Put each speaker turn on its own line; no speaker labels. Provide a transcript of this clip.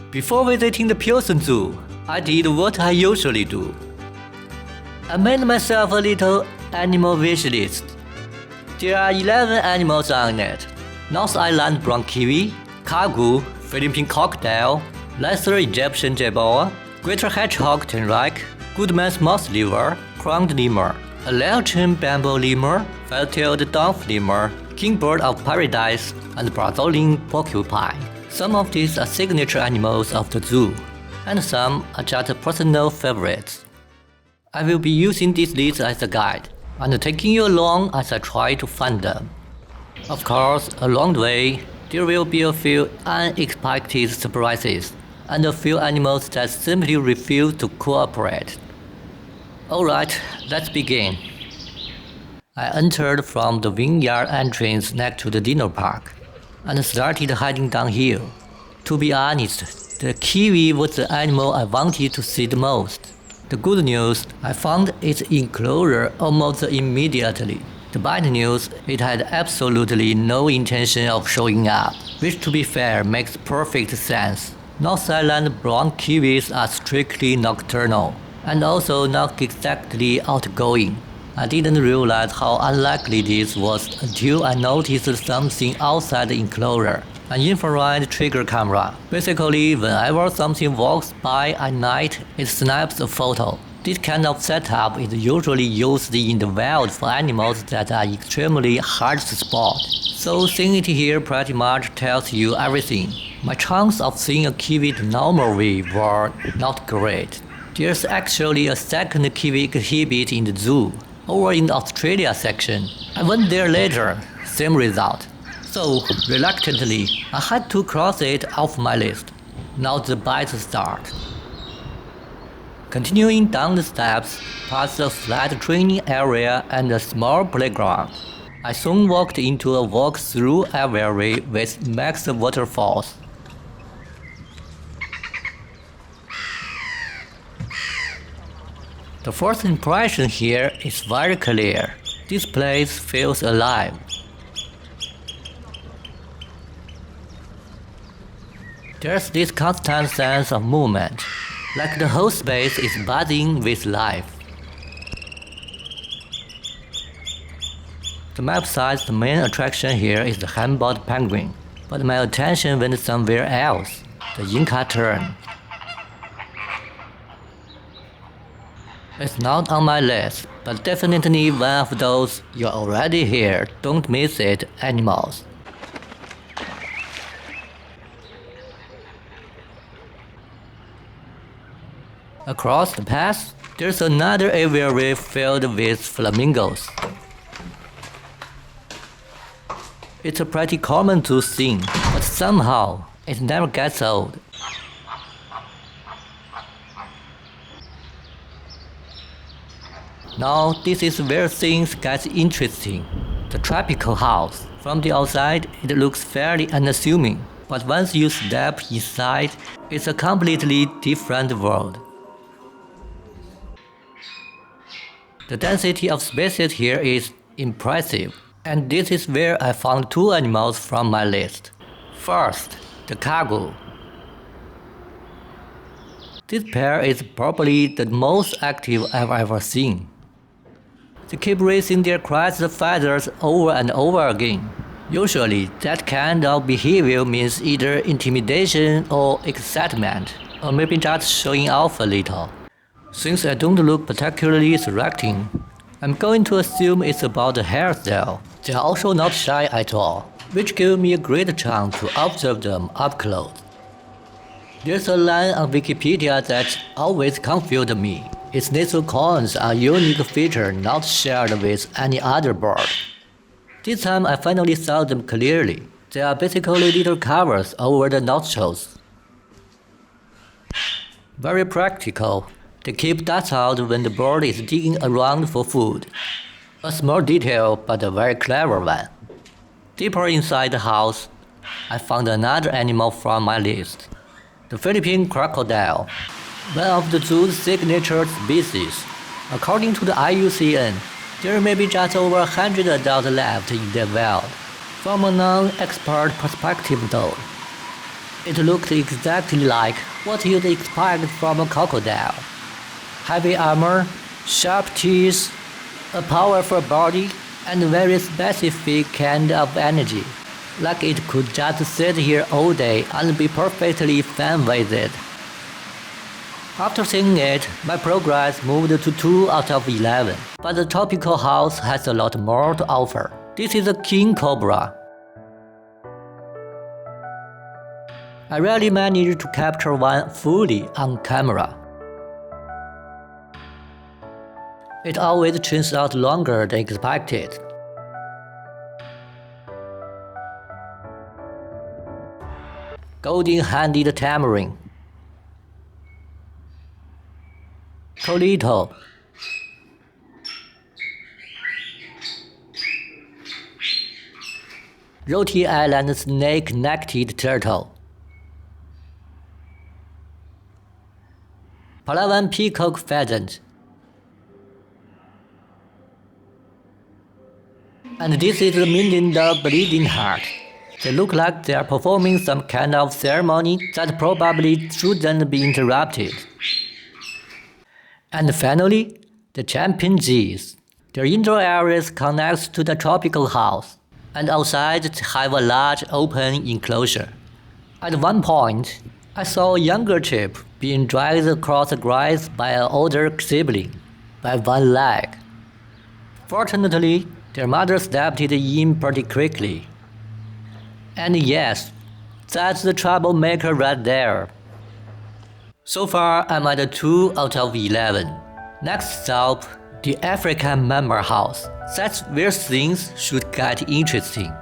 Before visiting the Pilsen Zoo, I did what I usually do. I made myself a little animal wish list. There are 11 animals on it: North Island brown kiwi, cargo, Philippine crocodile, lesser Egyptian jaguar, greater hedgehog tenrike, Goodman's mouse lemur, crowned lemur, a Laotian bamboo lemur, fell-tailed dove lemur, kingbird of paradise, and Brazilian porcupine. Some of these are signature animals of the zoo, and some are just personal favorites. I will be using this list as a guide, and taking you along as I try to find them. Of course, along the way, there will be a few unexpected surprises, and a few animals that simply refuse to cooperate. Alright, let's begin. I entered from the vineyard entrance next to the dinner park, and started heading downhill. To be honest, the kiwi was the animal I wanted to see the most. The good news, I found its enclosure almost immediately. The bad news, it had absolutely no intention of showing up, which to be fair makes perfect sense. North Island brown kiwis are strictly nocturnal, and also not exactly outgoing. I didn't realize how unlikely this was until I noticed something outside the enclosure. An infrared trigger camera. Basically, whenever something walks by at night, it snaps a photo. This kind of setup is usually used in the wild for animals that are extremely hard to spot. So seeing it here pretty much tells you everything. My chance of seeing a kiwi the normal way were not great. There's actually a second kiwi exhibit in the zoo, over in the Australia section. I went there later, same result. So, reluctantly, I had to cross it off my list. Now the bites start. Continuing down the steps, past a flat training area and a small playground, I soon walked into a walk-through area with max waterfalls. The first impression here is very clear. This place feels alive. There's this constant sense of movement, like the whole space is buzzing with life. The map says the main attraction here is the Humboldt penguin, but my attention went somewhere else, the Inca tern. It's not on my list, but definitely one of those "you're already here, don't miss it" animals. Across the path, there's another aviary filled with flamingos. It's a pretty common zoo thing, but somehow it never gets old. Now this is where things get interesting. The tropical house. From the outside, it looks fairly unassuming, but once you step inside, it's a completely different world. The density of species here is impressive, and this is where I found two animals from my list. First, the cargo. This pair is probably the most active I've ever seen. They keep raising their crest feathers over and over again. Usually, that kind of behavior means either intimidation or excitement, or maybe just showing off a little. Since I don't look particularly threatening, I'm going to assume it's about the hairstyle. They are also not shy at all, which gives me a great chance to observe them up close. There's a line on Wikipedia that always confused me. Its nasal corns are a unique feature not shared with any other bird. This time I finally saw them clearly. They are basically little covers over the nostrils. Very practical. They keep dust out when the bird is digging around for food. A small detail, but a very clever one. Deeper inside the house, I found another animal from my list. The Philippine crocodile, one of the zoo's signature species. According to the IUCN, there may be just over 100 adults left in the wild. From a non-expert perspective though, It looked exactly like what you'd expect from a crocodile. Heavy armor, sharp teeth, a powerful body, and a very specific kind of energy. Like it could just sit here all day and be perfectly fine with it. After seeing it, my progress moved to 2 out of 11, but the tropical house has a lot more to offer. This is a king cobra. I rarely manage to capture one fully on camera. It always turns out longer than expected. Golden-handed tamarin. Colito. Roti Island snake-necked turtle. Palawan peacock pheasant. And this is the million-dollar bleeding heart. They look like they are performing some kind of ceremony that probably shouldn't be interrupted. And finally, the chimpanzees. Their indoor areas connect to the tropical house, and outside they have a large open enclosure. At one point, I saw a younger chip being dragged across the grass by an older sibling, by one leg. Fortunately, their mother stepped in pretty quickly. And yes, that's the troublemaker right there. So far, I'm at a 2 out of 11. Next stop, the African Mammal House. That's where things should get interesting.